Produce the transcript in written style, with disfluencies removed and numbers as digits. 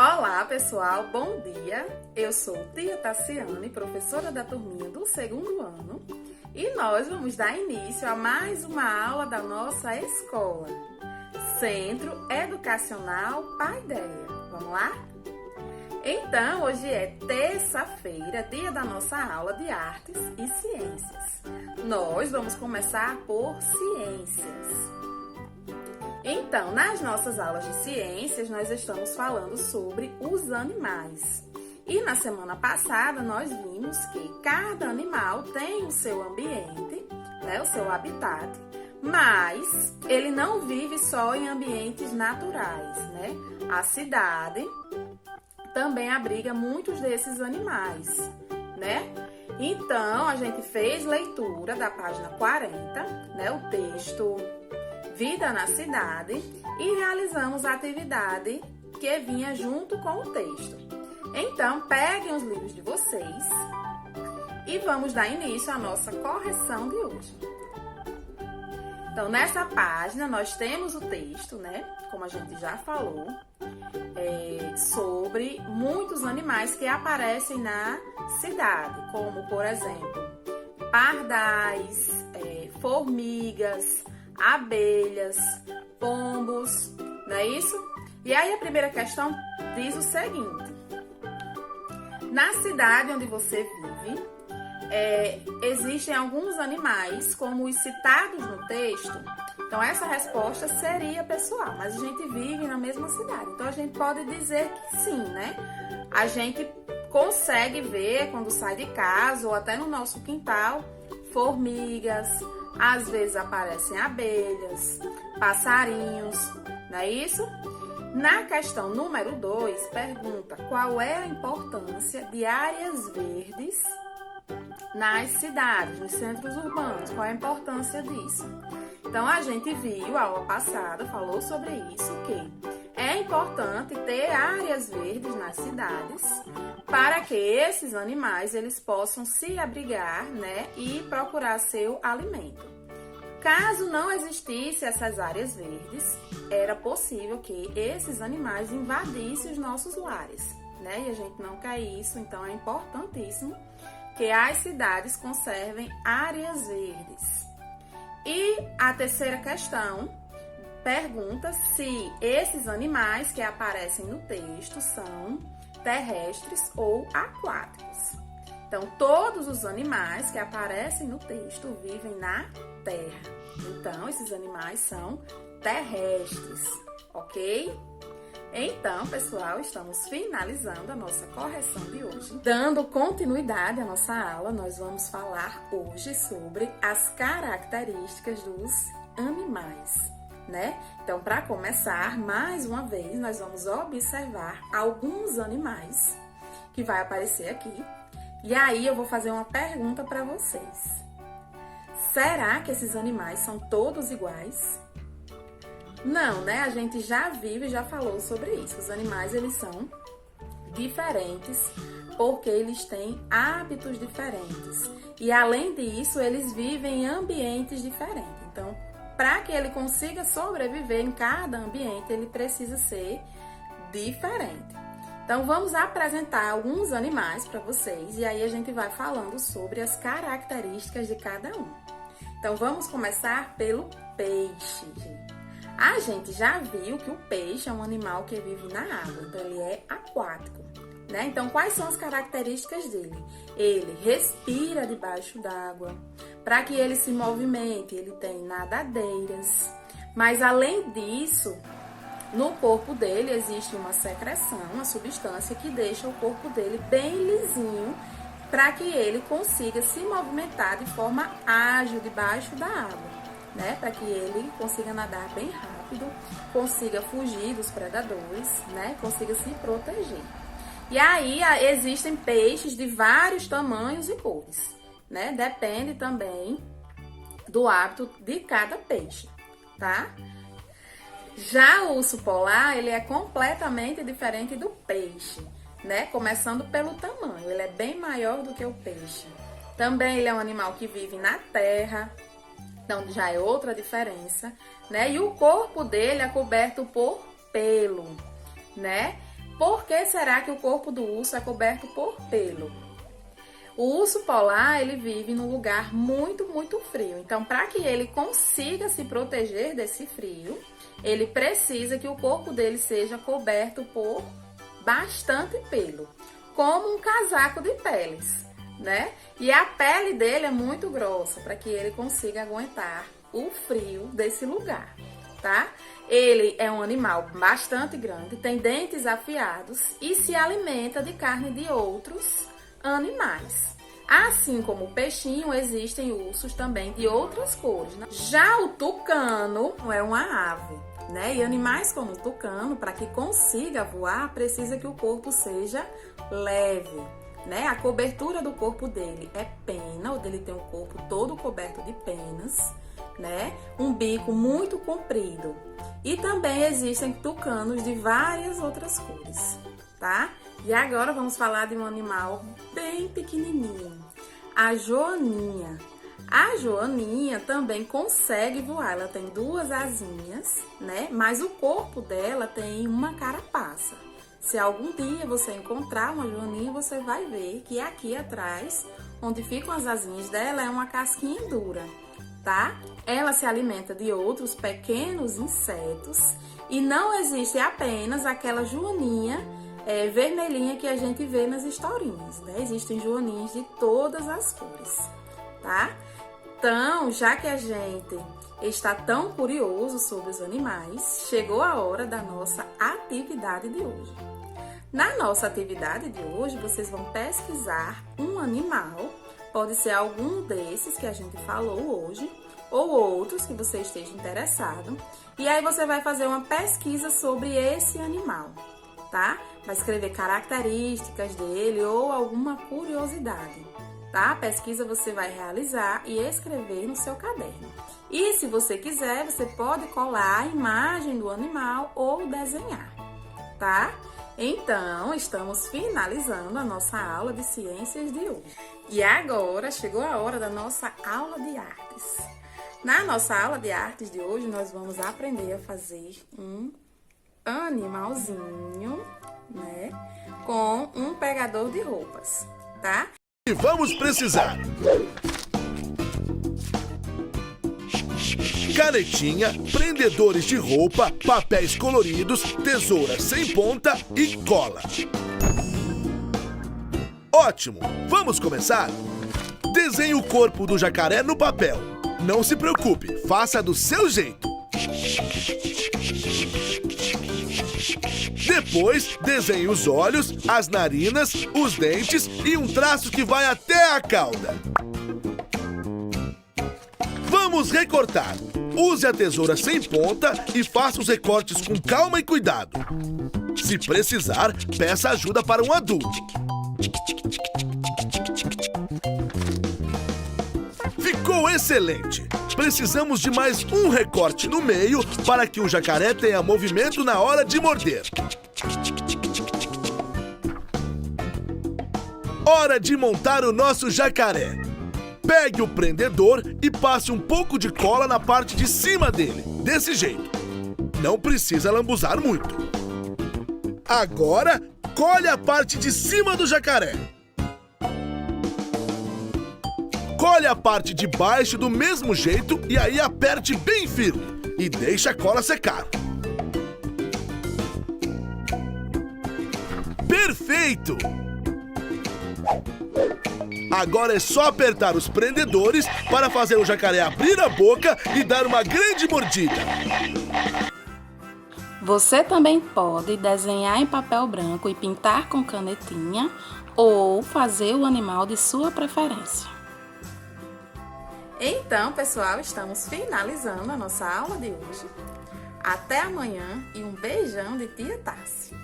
Olá, pessoal, bom dia! Eu sou tia Tassiane, professora da turminha do segundo ano, e nós vamos dar início a mais uma aula da nossa escola, Centro Educacional Paideia. Vamos lá? Então, hoje é terça-feira, dia da nossa aula de Artes e Ciências. Nós vamos começar por Ciências. Então, nas nossas aulas de ciências, nós estamos falando sobre os animais. E na semana passada, nós vimos que cada animal tem o seu ambiente, o seu habitat, mas ele não vive só em ambientes naturais, A cidade também abriga muitos desses animais, Então, a gente fez leitura da página 40, o texto Vida na Cidade, e realizamos a atividade que vinha junto com o texto. Então, peguem os livros de vocês e vamos dar início à nossa correção de hoje. Então, nessa página, nós temos o texto, como a gente já falou, sobre muitos animais que aparecem na cidade, como, por exemplo, pardais, formigas, abelhas, pombos, não é isso? E aí a primeira questão diz o seguinte: na cidade onde você vive, existem alguns animais como os citados no texto? Então essa resposta seria pessoal, mas a gente vive na mesma cidade, então a gente pode dizer que sim, A gente consegue ver quando sai de casa ou até no nosso quintal, formigas, às vezes aparecem abelhas, passarinhos, não é isso? Na questão número 2, pergunta qual é a importância de áreas verdes nas cidades, nos centros urbanos, qual é a importância disso? Então, a gente viu, a aula passada falou sobre isso, que é importante ter áreas verdes nas cidades para que esses animais eles possam se abrigar, e procurar seu alimento. Caso não existissem essas áreas verdes, era possível que esses animais invadissem os nossos lares, E a gente não quer isso, então é importantíssimo que as cidades conservem áreas verdes. E a terceira questão pergunta se esses animais que aparecem no texto são terrestres ou aquáticos. Então, todos os animais que aparecem no texto vivem na terra. Então, esses animais são terrestres, ok? Então, pessoal, estamos finalizando a nossa correção de hoje. Dando continuidade à nossa aula, nós vamos falar hoje sobre as características dos animais, Então, para começar, mais uma vez, nós vamos observar alguns animais que vai aparecer aqui. E aí, eu vou fazer uma pergunta para vocês. Será que esses animais são todos iguais? Não, A gente já viu e já falou sobre isso. Os animais, eles são diferentes porque eles têm hábitos diferentes. E, além disso, eles vivem em ambientes diferentes. Então, para que ele consiga sobreviver em cada ambiente, ele precisa ser diferente. Então, vamos apresentar alguns animais para vocês e aí a gente vai falando sobre as características de cada um. Então, vamos começar pelo peixe. A gente já viu que o peixe é um animal que vive na água, então ele é aquático, Então, quais são as características dele? Ele respira debaixo d'água. Para que ele se movimente, ele tem nadadeiras. Mas, além disso, no corpo dele existe uma secreção, uma substância que deixa o corpo dele bem lisinho para que ele consiga se movimentar de forma ágil debaixo da água, Para que ele consiga nadar bem rápido, consiga fugir dos predadores, Consiga se proteger. E aí existem peixes de vários tamanhos e cores, Depende também do hábito de cada peixe, tá? Já o urso polar, ele é completamente diferente do peixe, Começando pelo tamanho, ele é bem maior do que o peixe. Também ele é um animal que vive na terra, então já é outra diferença, E o corpo dele é coberto por pelo, Por que será que o corpo do urso é coberto por pelo? O urso polar, ele vive num lugar muito frio. Então, para que ele consiga se proteger desse frio, ele precisa que o corpo dele seja coberto por bastante pelo, como um casaco de peles, né? E a pele dele é muito grossa para que ele consiga aguentar o frio desse lugar, tá? Ele é um animal bastante grande, tem dentes afiados e se alimenta de carne de outros animais. Assim como o peixinho, existem ursos também de outras cores, né? Já o tucano é uma ave, né? E animais como o tucano, para que consiga voar, precisa que o corpo seja leve, né? A cobertura do corpo dele é pena, o dele tem o corpo todo coberto de penas, né? Um bico muito comprido. E também existem tucanos de várias outras cores, tá? E agora vamos falar de um animal bem pequenininho, a joaninha. A joaninha também consegue voar, ela tem 2 asinhas, né? Mas o corpo dela tem uma carapaça. Se algum dia você encontrar uma joaninha, você vai ver que aqui atrás, onde ficam as asinhas dela, é uma casquinha dura, tá? Ela se alimenta de outros pequenos insetos e não existe apenas aquela joaninha vermelhinha que a gente vê nas historinhas, né? Existem joaninhas de todas as cores, tá? Então, já que a gente está tão curioso sobre os animais, chegou a hora da nossa atividade de hoje. Na nossa atividade de hoje, vocês vão pesquisar um animal, pode ser algum desses que a gente falou hoje, ou outros que você esteja interessado, e aí você vai fazer uma pesquisa sobre esse animal, tá? Vai escrever características dele ou alguma curiosidade, tá? A pesquisa você vai realizar e escrever no seu caderno. E se você quiser, você pode colar a imagem do animal ou desenhar, tá? Então, estamos finalizando a nossa aula de ciências de hoje. E agora chegou a hora da nossa aula de artes. Na nossa aula de artes de hoje, nós vamos aprender a fazer um animalzinho, né, com um pegador de roupas, tá? E vamos precisar canetinha, prendedores de roupa, papéis coloridos, tesouras sem ponta e cola. Ótimo! Vamos começar? Desenhe o corpo do jacaré no papel. Não se preocupe, faça do seu jeito. Depois, desenhe os olhos, as narinas, os dentes e um traço que vai até a cauda. Vamos recortar. Use a tesoura sem ponta e faça os recortes com calma e cuidado. Se precisar, peça ajuda para um adulto. Ficou excelente! Precisamos de mais um recorte no meio para que o jacaré tenha movimento na hora de morder. Hora de montar o nosso jacaré. Pegue o prendedor e passe um pouco de cola na parte de cima dele, desse jeito. Não precisa lambuzar muito. Agora, colhe a parte de cima do jacaré. Colhe a parte de baixo do mesmo jeito e aí aperte bem firme e deixe a cola secar. Perfeito! Agora é só apertar os prendedores para fazer o jacaré abrir a boca e dar uma grande mordida. Você também pode desenhar em papel branco e pintar com canetinha ou fazer o animal de sua preferência. Então, pessoal, estamos finalizando a nossa aula de hoje. Até amanhã e um beijão de Tia Tassi.